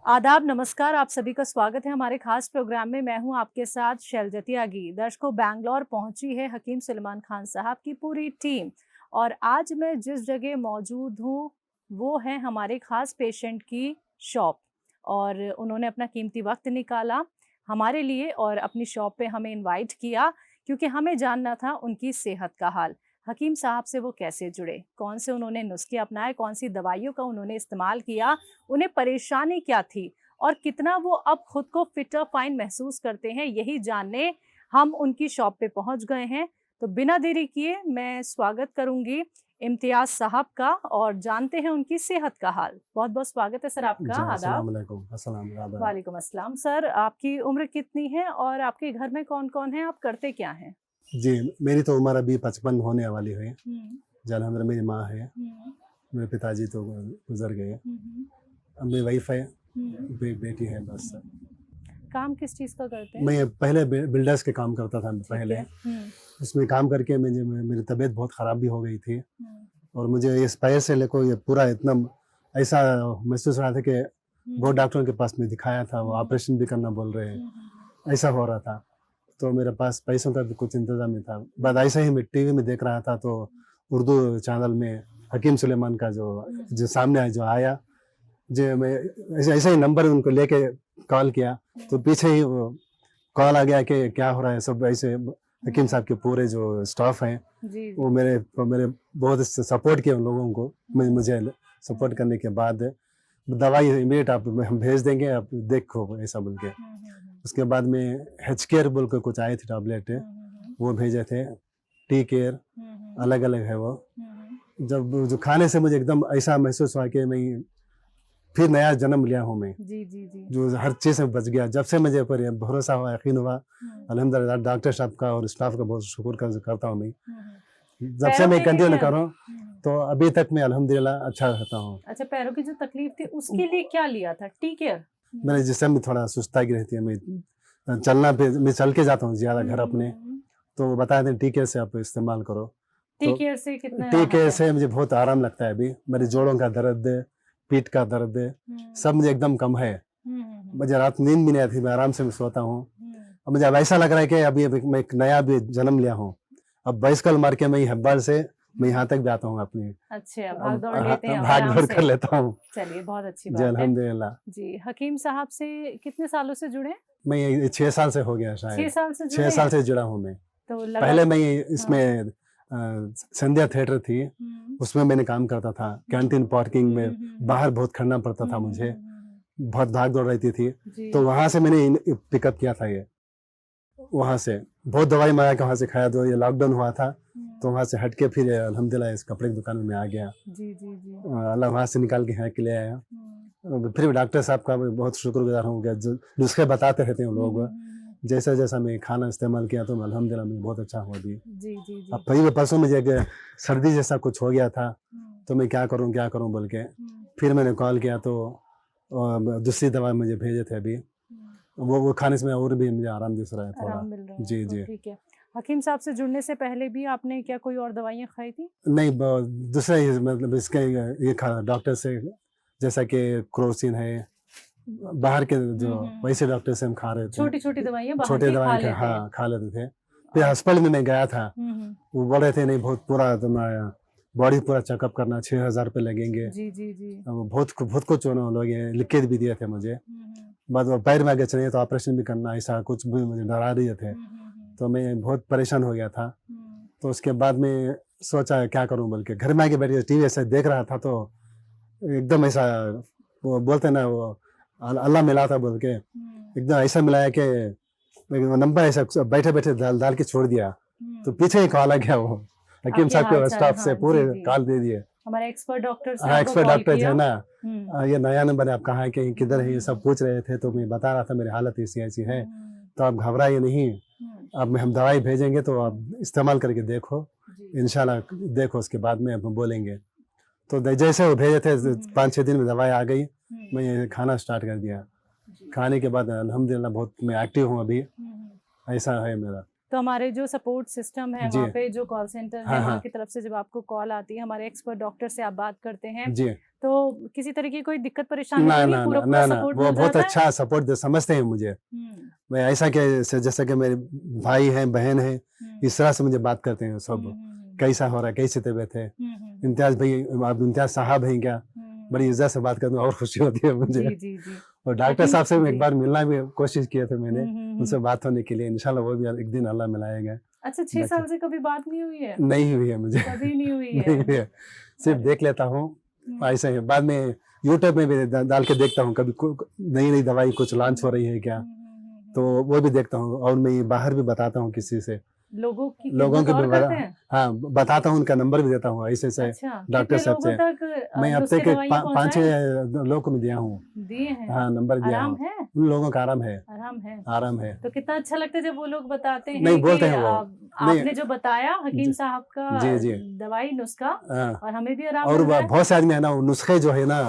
आदाब, नमस्कार। आप सभी का स्वागत है हमारे खास प्रोग्राम में। मैं हूं आपके साथ शैलजा त्यागी। दर्शकों, बैंगलोर पहुंची है हकीम सुलेमान खान साहब की पूरी टीम और आज मैं जिस जगह मौजूद हूं वो है हमारे खास पेशेंट की शॉप और उन्होंने अपना कीमती वक्त निकाला हमारे लिए और अपनी शॉप पे हमें इनवाइट किया क्योंकि हमें जानना था उनकी सेहत का हाल। हकीम साहब से वो कैसे जुड़े, कौन से उन्होंने नुस्खे अपनाए, कौन सी दवाइयों का उन्होंने इस्तेमाल किया, उन्हें परेशानी क्या थी और कितना वो अब खुद को फिट और फाइन महसूस करते हैं, यही जानने हम उनकी शॉप पे पहुंच गए हैं। तो बिना देरी किए मैं स्वागत करूंगी इम्तियाज साहब का और जानते हैं उनकी सेहत का हाल। बहुत बहुत स्वागत है सर आपका। आदाब। अस्सलाम वालेकुम। अस्सलाम आदाब। वालेकुम अस्सलाम। सर, आपकी उम्र कितनी है और आपके घर में कौन कौन है, आप करते क्या हैं? जी, मेरी तो उम्र अभी 55 होने वाली है। हम्म। जो अल्हम्दुलिल्लाह मेरी माँ है, हम्म। मेरे पिताजी तो गुज़र गए। हम्म। अब मेरी वाइफ़ है, हम्म। बेटी है बस। काम किस चीज़ का करते हैं? मैं पहले बिल्डर्स के काम करता था पहले। उसमें काम करके मेरी तबीयत बहुत ख़राब भी हो गई थी और मुझे इस वजह से लेको ये पूरा इतना ऐसा महसूस हो रहा था कि बहुत डॉक्टरों के पास में दिखाया था, वो ऑपरेशन भी करना बोल रहे हैं, ऐसा हो रहा था। तो मेरे पास पैसों का भी कुछ इंतज़ाम नहीं था। बाद ऐसे ही मैं टीवी में देख रहा था तो उर्दू चैनल में हकीम सुलेमान का जो सामने जो आया, जो मैं ऐसे ही नंबर उनको लेके कॉल किया तो पीछे ही वो कॉल आ गया कि क्या हो रहा है। सब ऐसे हकीम साहब के पूरे जो स्टाफ हैं वो मेरे बहुत सपोर्ट किया उन लोगों को। मुझे सपोर्ट करने के बाद दवाई इमीडिएट आप हम भेज देंगे, आप देखो ऐसा बोल के। उसके बाद में हेच केयर बोल के कुछ आए थे टैबलेट, वो भेजे थे। टी केयर अलग अलग है वो। जब जो खाने से मुझे एकदम ऐसा महसूस हुआ कि मैं फिर नया जन्म लिया हूँ मैं। जी जी जी। जो हर चीज़ से बच गया। जब से मुझे पर ये भरोसा हुआ, यकीन हुआ, अल्हम्दुलिल्लाह डॉक्टर साहब का और स्टाफ का बहुत शुक्र करता हूँ मैं। जब से मैं कंटिन्यू कर रहा हूँ तो अभी तक मैं अल्हम्दुलिल्लाह अच्छा रहता हूँ। अच्छा, पैरों की जो तकलीफ थी उसके लिए क्या लिया था? Tea care? मेरे जिस्म में थोड़ा सुस्तागी रहती है, मैं चल के जाता हूँ ज़्यादा घर अपने, तो वो बताए थे टी केयर से आप इस्तेमाल करो। टी तो केयर से कितना टी राहत केयर है? से मुझे बहुत आराम लगता है अभी। मेरे जोड़ों का दर्द, पीठ का दर्द सब मुझे एकदम कम है। मुझे रात नींद भी नहीं आती, मैं आराम से मैं सोता हूँ। अब मुझे अब ऐसा लग रहा है कि अभी मैं एक नया भी जन्म लिया हूँ। अब बाइसिकल मार के मैं हब्बाल से मैं यहाँ तक भी आता हूँ अपनी। अच्छा, भाग दौड़ लेते हैं भाग आराम दौड़ से। कर लेता हूँ। चलिए, बहुत अच्छी जी बात है। अल्हम्दुलिल्लाह। जी, हकीम साहब से कितने सालों से जुड़े? मैं 6 साल से हो गया 6 शायद। साल से 6 जुड़े साल हैं? से जुड़ा हूँ मैं। तो पहले मैं हाँ। इसमें संध्या थिएटर थी, उसमें मैंने काम करता था। कैंटीन पार्किंग में बाहर बहुत खड़ना पड़ता था मुझे, बहुत भाग दौड़ रहती थी। तो वहाँ से मैंने पिकअप किया था ये। वहाँ से बहुत दवाई मंगा के वहाँ से खाया। तो ये लॉकडाउन हुआ था तो वहाँ से हट के फिर अल्हम्दुलिल्लाह इस कपड़े की दुकान में आ गया। जी जी जी। अल्लाह वहाँ से निकाल के यहाँ के ले आया। फिर भी डॉक्टर साहब का मैं बहुत शुक्रगुजार हूँ कि जो नुस्खे बताते रहते हैं लोग। जैसा जैसा मैं खाना इस्तेमाल किया तो अल्हम्दुलिल्लाह मैं बहुत अच्छा हो अभी। जी जी जी। अब फिर परसों मुझे एक सर्दी जैसा कुछ हो गया था तो मैं क्या करूँ बोल के फिर मैंने कॉल किया तो दूसरी दवा मुझे भेजे थे अभी। वो खाने से और भी मुझे आराम दिख रहा है थोड़ा। आराम मिल रहा है जी आपको, जी। ठीक है। हकीम साहब से जुड़ने से पहले भी आपने क्या कोई और दवाइयाँ खाई थी? नहीं, दूसरा ही मतलब इसका ये खा डॉक्टर से, जैसा कि क्रोसिन है, बाहर के जो वैसे डॉक्टर से हम खा रहे थे। छोटी छोटी दवाइयाँ बाहर छोटे की खा दवाएं लेते हैं। हाँ खा लेते थे। फिर अस्पताल में मैं गया था, वो बोल रहे थे नहीं बहुत पूरा तुम्हारा बॉडी पूरा चेकअप करना, 6,000 रुपये लगेंगे। जी जी जी। वो बहुत कुछ उन्होंने लोग लिख के भी दिए थे मुझे। बाद वो पैर में आगे चले तो ऑपरेशन भी करना, ऐसा कुछ भी मुझे डरा रहे थे। तो मैं बहुत परेशान हो गया था। तो उसके बाद में सोचा क्या करूं बोल के घर में आके बैठ के टीवी ऐसे देख रहा था तो एकदम ऐसा वो बोलते ना वो अल्लाह मिला था बोल के एकदम ऐसा मिलाया कि नंबर ऐसा बैठे बैठे डाल के छोड़ दिया। तो पीछे ही कॉल आ गया, वो हकीम साहब के स्टाफ से पूरे कॉल दे दिए। हमारे एक्सपर्ट डॉक्टर्स हाँ एक्सपर्ट डॉक्टर है ना, ये नया नंबर है, आप कहाँ है, कहीं किधर है, ये सब पूछ रहे थे। तो मैं बता रहा था मेरी हालत ऐसी ऐसी है, तो आप घबराइए नहीं, अब हम दवाई भेजेंगे तो आप इस्तेमाल करके देखो, इंशाल्लाह देखो उसके बाद में हम बोलेंगे। तो जैसे वो भेजे थे 5-6 दिन में दवाई आ गई, मैं ये खाना स्टार्ट कर दिया। खाने के बाद अल्हम्दुलिल्लाह बहुत मैं एक्टिव हूँ अभी, ऐसा है मेरा। तो हमारे जो सपोर्ट सिस्टम है जी। वहाँ पे जो कॉल सेंटर है हाँ, वहाँ हाँ। की तरफ से जब आपको कॉल आती है, हमारे एक्सपर्ट डॉक्टर से आप बात करते हैं, जी। तो किसी तरह की कोई दिक्कत परेशानी ना तो नहीं, ना पूरा ना पूरा ना ना, सपोर्ट वो मिल बहुत जाता है? अच्छा सपोर्ट समझते हैं मुझे। मैं ऐसा कि जैसा कि मेरे भाई हैं, बहन हैं, इस तरह से मुझे बात करते हैं सब। कैसा हो रहा है, कैसी तबीयत है, इम्तियाज भाई, आप इम्तियाज साहब हैं क्या, बड़ी इज्जत से बात करते हैं और खुशी होती है मुझे। जी जी जी। और डॉक्टर साहब से जी। एक बार मिलना भी कोशिश किए थे मैंने, उनसे हम्म। बात होने के लिए। इंशाल्लाह वो भी एक दिन अल्लाह मिलाएगा। अच्छा, 6 साल से कभी बात नहीं हुई है? नहीं हुई है मुझे। कभी नहीं हुई नहीं है? हुई है, सिर्फ अरे। देख लेता हूँ ऐसा ही। बाद में यूट्यूब में भी डाल के देखता हूँ, कभी नई नई दवाई कुछ लॉन्च हो रही है क्या, तो वो भी देखता हूँ। और मैं बाहर भी बताता हूँ किसी से, लोगों की लोगों खिदमत के और करते हैं? हाँ बताता हूँ, उनका नंबर भी देता हूँ ऐसे ऐसे अच्छा, डॉक्टर कितने साहब लोगों से। तक मैं अब नुस्खे तक दवाइयाँ 5-6 पहुँचाई? लोगों को दिया हूँ। दिए हैं? हाँ, नंबर दिया आराम हूँ। है? उन लोगों का आराम है, आराम है। आराम है। तो कितना अच्छा लगता है जब वो लोग बताते हैं नहीं, बोलते कि हैं वो। नहीं, आपने जो बताया हकीम जी साहब का जी जी। दवाई नुस्खा, हाँ। और हमें भी आराम और मिल रहा है। बहुत से आदमी है ना, वो नुस्खे जो है ना,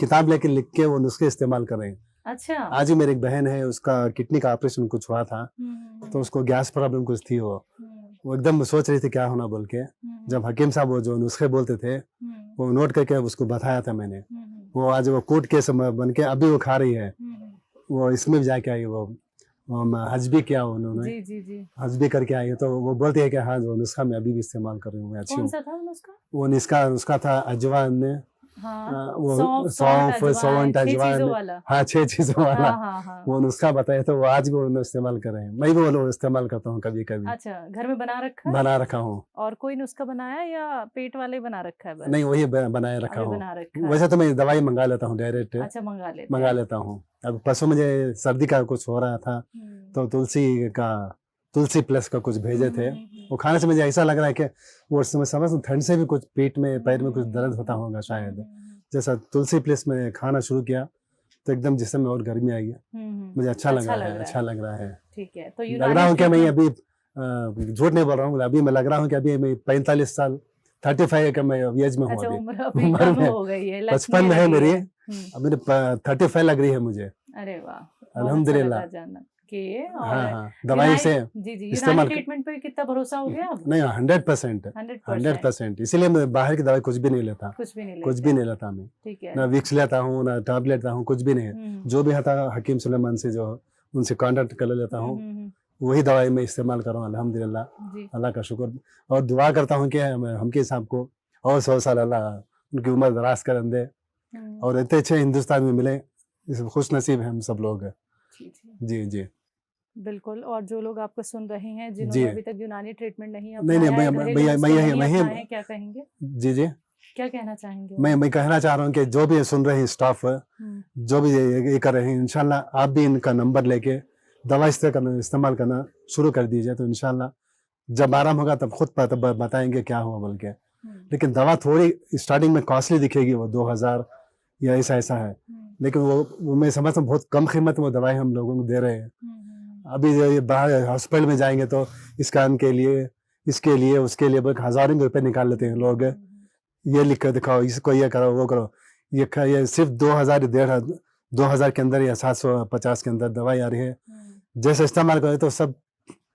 किताब लेके लिख के वो नुस्खे इस्तेमाल कर रहे हैं। अच्छा। आज ही मेरी एक बहन है, उसका किडनी का ऑपरेशन कुछ हुआ था, तो उसको गैस प्रॉब्लम कुछ थी। वो एकदम सोच रही थी क्या होना बोल के। जब हकीम साहब वो जो नुस्खे बोलते थे वो नोट करके उसको बताया था मैंने। वो आज वो कोर्ट केस बन के अभी वो खा रही है। वो इसमें भी जाके आई, वो हज भी किया उन्होंने। जी जी जी। हज भी करके आई है, तो वो बोलती है कि हाँ, वो नुस्खा मैं अभी भी इस्तेमाल कर रही हूँ, मैं अच्छी कौन हूँ। सा था नुस्खा? वो नुस्खा था अजवान, हाँ, वो सौंफ, सौंफ, अजवाइन, 6 अजवान, चीजों वाला। हाँ 6 चीजों वाला। हाँ हाँ हाँ। वो नुस्खा बताया, तो वो आज भी वो इस्तेमाल कर रहे हैं। मैं भी वो इस्तेमाल करता हूँ कभी कभी। अच्छा, घर में बना रखा है? बना रखा हूँ। और कोई नुस्खा बनाया या पेट वाले बना रखा है बस? नहीं, वही बनाए रखा अभी हूँ। बना रखा है। वैसे तो मैं दवाई मंगा लेता हूँ डायरेक्ट, अच्छा, मंगा मंगा लेता हूँ। अब परसों मुझे सर्दी का कुछ हो रहा था, तो तुलसी प्लस का कुछ भेजे थे। वो खाने से मुझे ऐसा लग रहा है कि वो समझ ठंड से भी कुछ पेट में, पैर में कुछ दर्द होता होगा शायद। जैसा तुलसी प्लस में खाना शुरू किया तो एकदम जिस्म में और गर्मी आई है। मुझे अच्छा लग रहा है, अच्छा लग रहा है। ठीक है, तो लग रहा हूँ कि मैं अभी झूठ नहीं बोल रहा हूँ, अभी मैं लग रहा हूँ कि अभी मैं 45 साल 35 का मैं एज में हूँ। अच्छा, अभी उम्र अभी कम हो गई है, 55 में है मेरी, अब मेरे 35 लग रही है मुझे। अरे वाह, अल्हम्दुलिल्लाह। हाँ हाँ, दवाई से जी जी, इस्तेमाल ट्रीटमेंट पे कितना भरोसा हो गया अब? नहीं, 100%। इसीलिए मैं बाहर की दवाई कुछ भी नहीं लेता, कुछ भी नहीं लेते? कुछ भी नहीं लेता मैं। ठीक है। ना विक्स लेता हूँ, ना टैबलेट लेता हूँ, कुछ भी नहीं। जो भी आता हकीम सुलेमान से जो उनसे कांटेक्ट कर लेता हूँ, वही दवाई मैं इस्तेमाल कर रहा हूँ। अल्हम्दुलिल्लाह, अल्लाह का शुक्र। और दुआ करता हूँ कि हमके साहब को और 100 साल अल्लाह उनकी उम्र दराज कर दे, और इतने अच्छे हिंदुस्तान में मिले। खुश नसीब है हम सब लोग। जी जी बिल्कुल। और जो लोग आपको सुन रहे हैं जी। जिन्होंने अभी तक यूनानी ट्रीटमेंट नहीं नहीं अपनाया है, घरेलू नुस्खे नहीं मैं अपनाए हैं, क्या कहेंगे? जी जी, क्या कहना चाहेंगे? मैं कहना चाह रहा हूँ कि जो भी सुन रहे हैं स्टाफ, जो भी ये कर रहे हैं, इंशाल्लाह आप भी इनका नंबर लेके दवा इस्तेमाल करना शुरू कर दीजिए, तो इंशाल्लाह जब आराम होगा तब खुद बताएंगे क्या हुआ बोल के। लेकिन दवा थोड़ी स्टार्टिंग में कॉस्टली दिखेगी, वो 2000 या ऐसा है, लेकिन वो मैं समझता हूँ बहुत कम कीमत में वो दवाई हम लोगों को दे रहे हैं। अभी ये बाहर हॉस्पिटल में जाएंगे तो स्कैन के लिए, इसके लिए, उसके लिए हजारों रुपए निकाल लेते हैं लोग। ये लिख कर दिखाओ, इसको ये करो, वो करो। ये सिर्फ 2000 के अंदर या 750 के अंदर दवाई आ रही है। जैसे इस्तेमाल करें तो सब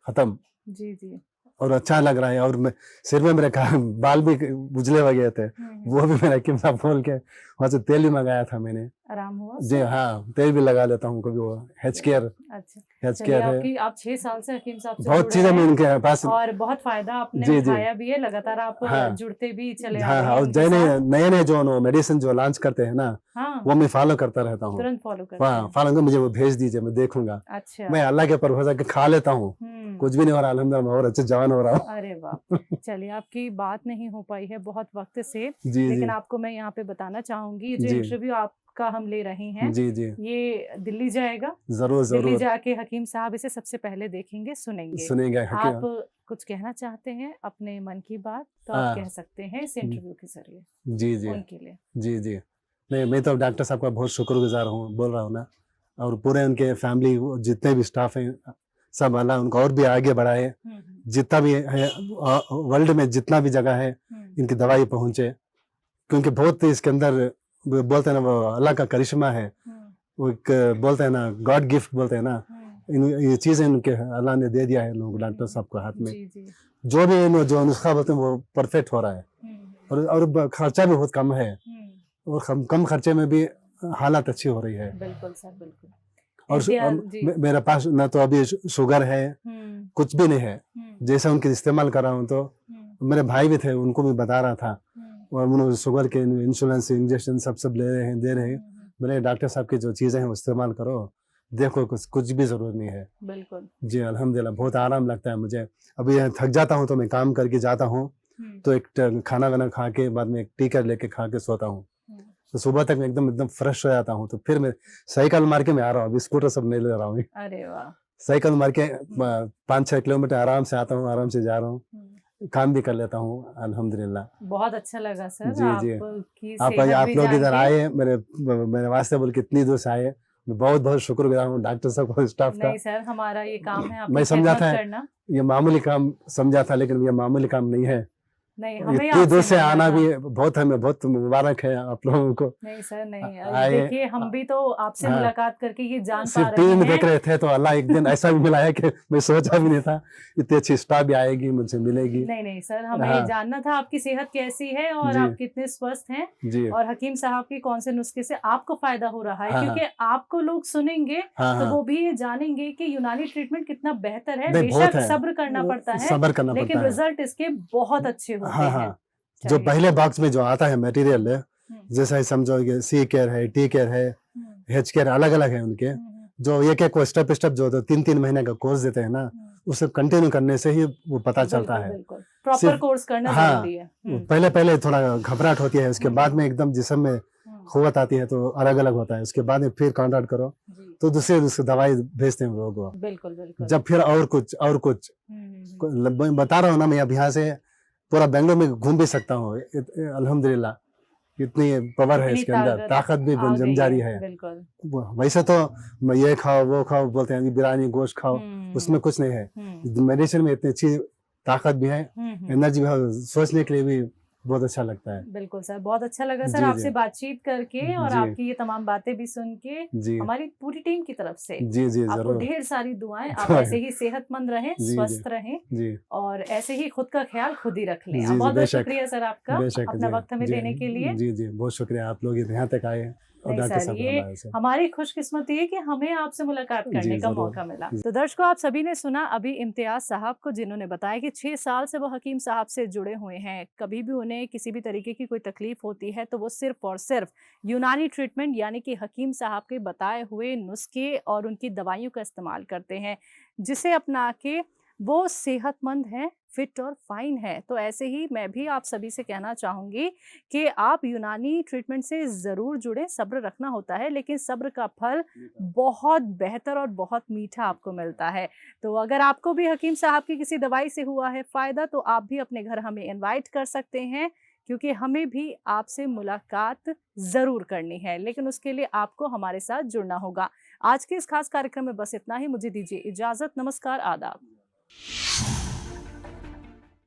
खत्म। जी जी। और अच्छा लग रहा है। और सिर में मेरे बाल भी उजले हो गए थे, वो भी मेरा हकीम साहब बोल के वहाँ से तेल भी मंगाया था मैंने। आराम हुआ? जी हाँ, तेल भी लगा लेता हूँ कभी, वो हेच केयर। अच्छा, हेच केयर है। आप 6 साल से हकीम साहब से बहुत चीजें मैं इनके पास, और बहुत फायदा आपने जी, उठाया भी है, लगातार आप जुड़ते भी चले आ हाँ रहे हाँ। हैं और नए जो मेडिसिन जो लॉन्च करते हैं ना, वो मैं फॉलो करता रहता हूँ। तुरंत फॉलो करते हैं? मुझे वो भेज दीजिए, मैं देखूंगा। अच्छा, मैं अल्लाह के ऊपर भरोसा के खा लेता हूँ, कुछ भी नहीं हो रहा, अल्हम्दुलिल्लाह और अच्छे जवान हो रहा हूँ। अरे वाह, चलिए आपकी बात नहीं हो पाई है बहुत वक्त से, जी लेकिन जी आपको मैं यहाँ पे बताना चाहूंगी, जो जी इंटरव्यू आपका हम ले रहे हैं जी जी, ये दिल्ली जाएगा। जरूर दिल्ली जरूर जाके हकीम साहब इसे सबसे पहले देखेंगे, सुनेंगे। सुनेंगे। आप कुछ कहना चाहते हैं अपने मन की बात, तो आप कह सकते हैं इस इंटरव्यू के जरिए जी जी उनके लिए। जी जी। नहीं, मैं तो डॉक्टर साहब का बहुत शुक्रगुजार हूँ, बोल रहा हूँ ना। और पूरे उनके फैमिली जितने भी स्टाफ हैं, सब अल्लाह उनको और भी आगे बढ़ाए। जितना भी है वर्ल्ड में, जितना भी जगह है, इनकी दवाई पहुंचे, क्योंकि बहुत इसके अंदर बोलते हैं ना, वो अल्लाह का करिश्मा है। वो एक बोलते हैं ना, गॉड गिफ्ट बोलते हैं ना, ये चीजें इनके अल्लाह ने दे दिया है लोग डॉक्टर साहब को हाथ में। जी जी। जो भी जो नुस्खा बोलते हैं वो परफेक्ट हो रहा है, और खर्चा भी बहुत कम है, और कम खर्चे में भी हालत अच्छी हो रही है। बिल्कुल सर, बिल्कुल। और मेरे पास ना तो अभी शुगर है, कुछ भी नहीं है। जैसे उनके इस्तेमाल कर रहा हूँ, तो मेरे भाई भी थे, उनको भी बता रहा था, और उन्होंने शुगर के इंश्योरेंस इंजेक्शन सब ले रहे हैं, दे रहे हैं। मेरे डॉक्टर साहब की जो चीजें हैं वो इस्तेमाल करो, देखो कुछ भी जरूरत नहीं है। बिल्कुल जी अल्हम्दुलिल्लाह, बहुत आराम लगता है मुझे। अभी थक जाता हूँ तो मैं काम करके जाता हूँ, तो एक खाना वाना खा के बाद में एक टीका लेके खा के सोता हूँ, तो सुबह तक मैं एकदम फ्रेश हो जाता हूँ। तो फिर मैं साइकिल मार के मैं आ रहा हूँ, अभी स्कूटर सब नहीं ले रहा हूँ। अरे वाह। साइकिल मार के 5-6 किलोमीटर आराम से आता हूँ, आराम से जा रहा हूँ, काम भी कर लेता हूँ अल्हम्दुलिल्लाह। बहुत अच्छा लगा सर। जी जी, आप लोग इधर आए, मेरे वास्ते बोल के इतनी दूर से आए, मैं बहुत बहुत शुक्रगुजार हूँ डॉक्टर साहब को, स्टाफ का। नहीं सर, हमारा ये काम है मैं समझा था करना। ये मामूली काम समझा था, लेकिन ये मामूली काम नहीं है। नहीं, हमें इतनी दूर से आना भी हमें बहुत मुबारक है आप लोगों को। नहीं सर, नहीं देखिए, हम भी तो आपसे मुलाकात करके ये जान पा सिर्फ टीवी में देख रहे थे, तो अल्लाह एक दिन ऐसा भी मिला है कि मैं सोचा भी नहीं था इतनी अच्छी स्टाफ भी आएगी, मुझसे मिलेगी। नहीं सर, हमें ये जानना था आपकी सेहत कैसी है और आप कितने स्वस्थ हैं, और हकीम साहब के कौन से नुस्खे से आपको फायदा हो रहा है, क्योंकि आपको लोग सुनेंगे तो वो भी ये जानेंगे कि यूनानी ट्रीटमेंट कितना बेहतर है। बेशक सब्र करना पड़ता है, लेकिन रिजल्ट इसके बहुत अच्छे होते हैं। जो पहले बॉक्स में जो आता है मटेरियल, जैसा समझो सी केयर है, टी केयर है, एच केयर, अलग अलग है उनके। जो एक स्टेप जो 3-3 महीने का कोर्स देते हैं ना, उसे कंटिन्यू करने से ही वो पता चलता है। प्रॉपर कोर्स करना जरूरी है। पहले थोड़ा घबराहट होती है, उसके बाद में एकदम जिस्म में कुव्वत आती है, तो अलग अलग होता है। उसके बाद में फिर कॉन्टैक्ट करो तो दूसरे दवाई भेजते हैं लोगों को। बिल्कुल। जब फिर और कुछ बता रहा हूँ ना, मैं अब यहाँ से पूरा बेंगलोर में घूम भी सकता हूँ अल्हम्दुलिल्लाह, इतनी पावर है इसके अंदर, ताकत भी जम जारी है। वैसे तो ये खाओ वो खाओ बोलते हैं, बिरयानी गोश्त खाओ, उसमें कुछ नहीं है। मेडिसिन में इतनी अच्छी ताकत भी है, एनर्जी भी है, सोचने के लिए भी बहुत अच्छा लगता है। बिल्कुल सर, बहुत अच्छा लगा सर आपसे बातचीत करके, और आपकी ये तमाम बातें भी सुन के हमारी पूरी टीम की तरफ से आपको ढेर सारी दुआएं। आप ऐसे ही सेहतमंद रहें, स्वस्थ रहें, और ऐसे ही खुद का ख्याल खुद ही रख लें। बहुत बहुत शुक्रिया सर आपका अपना वक्त हमें देने के लिए। जी बहुत शुक्रिया, आप लोग यहाँ तक आए। नहीं सर, ये हमारी खुशकिस्मती है कि हमें आपसे मुलाकात करने का मौका मिला। तो दर्शकों, आप सभी ने सुना अभी इम्तियाज साहब को, जिन्होंने बताया कि 6 साल से वो हकीम साहब से जुड़े हुए हैं। कभी भी उन्हें किसी भी तरीके की कोई तकलीफ होती है तो वो सिर्फ और सिर्फ यूनानी ट्रीटमेंट यानी कि हकीम साहब के बताए हुए नुस्खे और उनकी दवाइयों का इस्तेमाल करते हैं, जिसे अपना के वो सेहतमंद हैं, फिट और फाइन है। तो ऐसे ही मैं भी आप सभी से कहना चाहूँगी कि आप यूनानी ट्रीटमेंट से ज़रूर जुड़ें। सब्र रखना होता है, लेकिन सब्र का फल बहुत बेहतर और बहुत मीठा आपको मिलता है। तो अगर आपको भी हकीम साहब की किसी दवाई से हुआ है फ़ायदा, तो आप भी अपने घर हमें इनवाइट कर सकते हैं, क्योंकि हमें भी आपसे मुलाकात ज़रूर करनी है, लेकिन उसके लिए आपको हमारे साथ जुड़ना होगा। आज के इस खास कार्यक्रम में बस इतना ही। मुझे दीजिए इजाज़त। नमस्कार, आदाब।